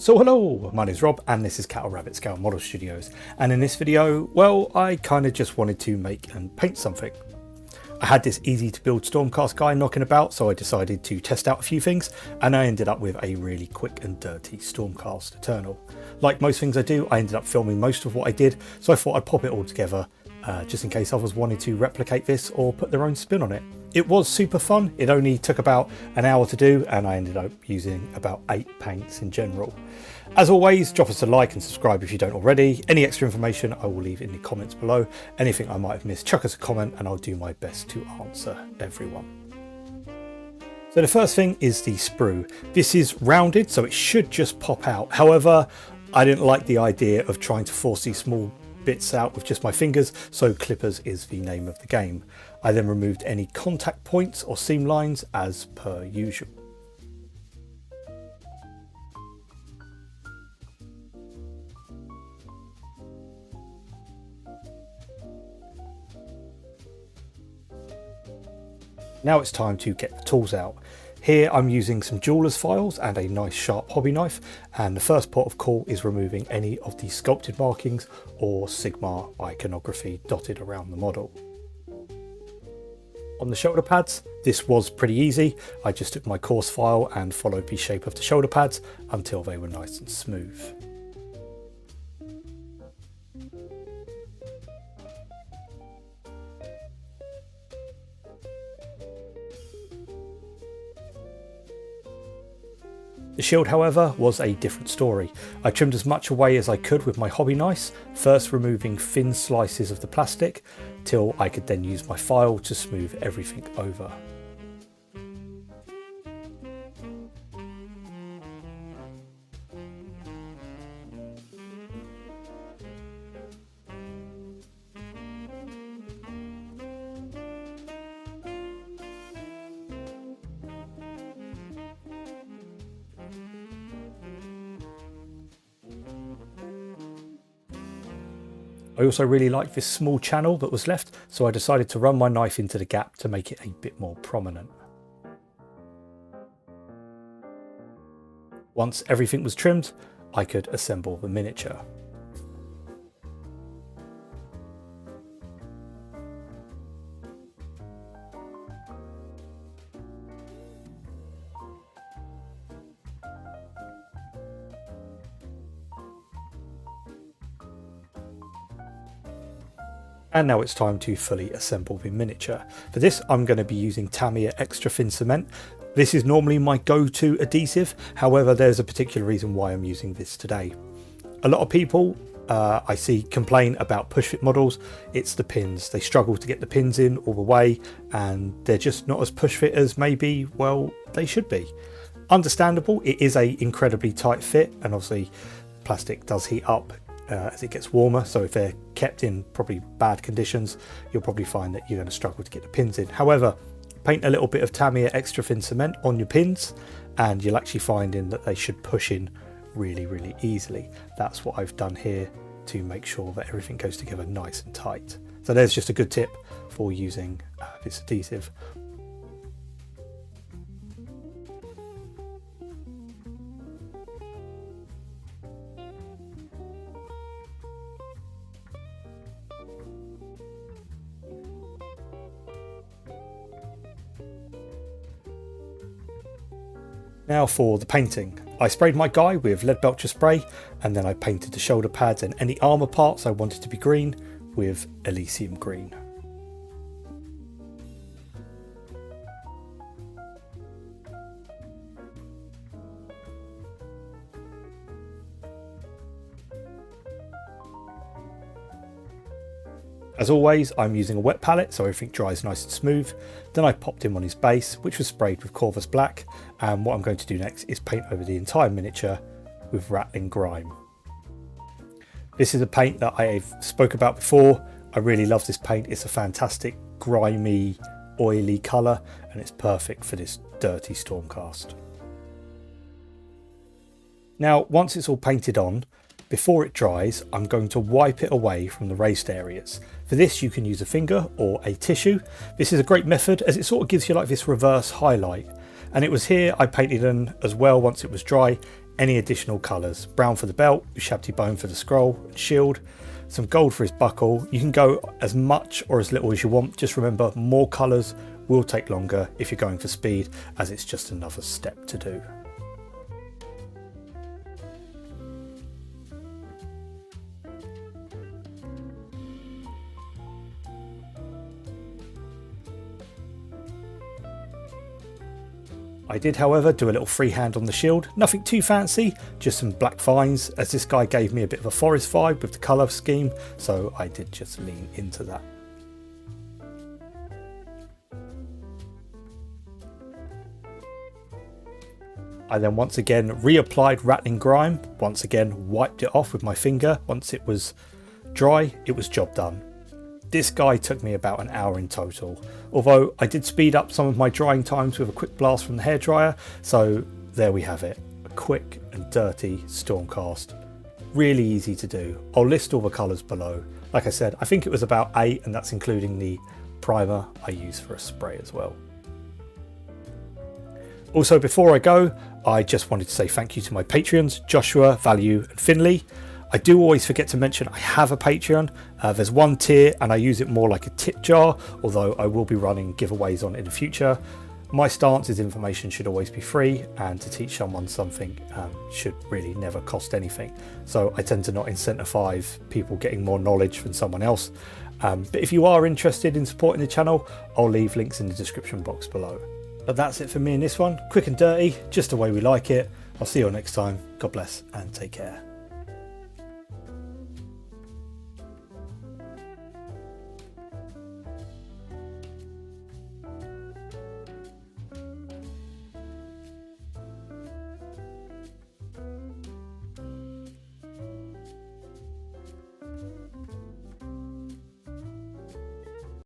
So hello, my name's Rob and this is Cattle Rabbit Scale Model Studios, and in this video, well, I kind of just wanted to make and paint something. I had this easy to build Stormcast guy knocking about, so I decided to test out a few things, and I ended up with a really quick and dirty Stormcast Eternal. Like most things I do, I ended up filming most of what I did, so I thought I'd pop it all together just in case others wanted to replicate this or put their own spin on it. It was super fun. It only took about an hour to do and I ended up using about 8 paints in general. As always, drop us a like and subscribe if you don't already. Any extra information I will leave in the comments below. Anything I might have missed, chuck us a comment and I'll do my best to answer everyone. So the first thing is the sprue. This is rounded, so it should just pop out. However, I didn't like the idea of trying to force these small bits out with just my fingers, so clippers is the name of the game. I then removed any contact points or seam lines as per usual. Now it's time to get the tools out. Here I'm using some jeweler's files and a nice sharp hobby knife, and the first port of call is removing any of the sculpted markings or Sigma iconography dotted around the model. On the shoulder pads, this was pretty easy. I just took my coarse file and followed the shape of the shoulder pads until they were nice and smooth. The shield, however, was a different story. I trimmed as much away as I could with my hobby knife, first removing thin slices of the plastic, till I could then use my file to smooth everything over. I also really liked this small channel that was left, so I decided to run my knife into the gap to make it a bit more prominent. Once everything was trimmed, I could assemble the miniature. And now it's time to fully assemble the miniature. For this, I'm going to be using Tamiya Extra Thin Cement. This is normally my go-to adhesive. However, there's a particular reason why I'm using this today. A lot of people I see complain about push fit models. It's the pins. They struggle to get the pins in all the way and they're just not as push fit as maybe, well, they should be. Understandable, it is a incredibly tight fit and obviously plastic does heat up as it gets warmer, so if they're kept in probably bad conditions, you'll probably find that you're going to struggle to get the pins in. However, paint a little bit of Tamiya Extra Thin Cement on your pins and you'll actually find that they should push in really easily. That's what I've done here to make sure that everything goes together nice and tight. So there's just a good tip for using this adhesive. Now for the painting. I sprayed my guy with leadbelcher spray and then I painted the shoulder pads and any armour parts I wanted to be green with elysium green. As always, I'm using a wet palette so everything dries nice and smooth. Then I popped him on his base, which was sprayed with corvus black, and what I'm going to do next is paint over the entire miniature with ratling grime. This is a paint that I've spoke about before. I really love this paint. It's a fantastic grimy, oily colour and it's perfect for this dirty Stormcast. Now once it's all painted on, before it dries, I'm going to wipe it away from the raised areas. For this you can use a finger or a tissue. This is a great method as it sort of gives you like this reverse highlight. And it was here I painted in as well once it was dry. any additional colours. Brown for the belt, ushabti bone for the scroll and shield, some gold for his buckle. You can go as much or as little as you want. Just remember, more colours will take longer if you're going for speed, as it's just another step to do. I did, however, do a little freehand on the shield, nothing too fancy, just some black vines, as this guy gave me a bit of a forest vibe with the colour scheme, so I did just lean into that. I then once again reapplied ratling grime, once again wiped it off with my finger. Once it was dry, it was job done. This guy took me about an hour in total, although I did speed up some of my drying times with a quick blast from the hairdryer, so there we have it, a quick and dirty Stormcast. Really easy to do. I'll list all the colours below. Like I said, I think it was about 8, and that's including the primer I use for a spray as well. Also, before I go, I just wanted to say thank you to my Patreons, Joshua, Value and Finley. I do always forget to mention I have a Patreon. There's one tier and I use it more like a tip jar, although I will be running giveaways on it in the future. My stance is information should always be free, and to teach someone something should really never cost anything. So I tend to not incentivize people getting more knowledge than someone else. But if you are interested in supporting the channel, I'll leave links in the description box below. But that's it for me in this one. Quick and dirty, just the way we like it. I'll see you all next time. God bless and take care.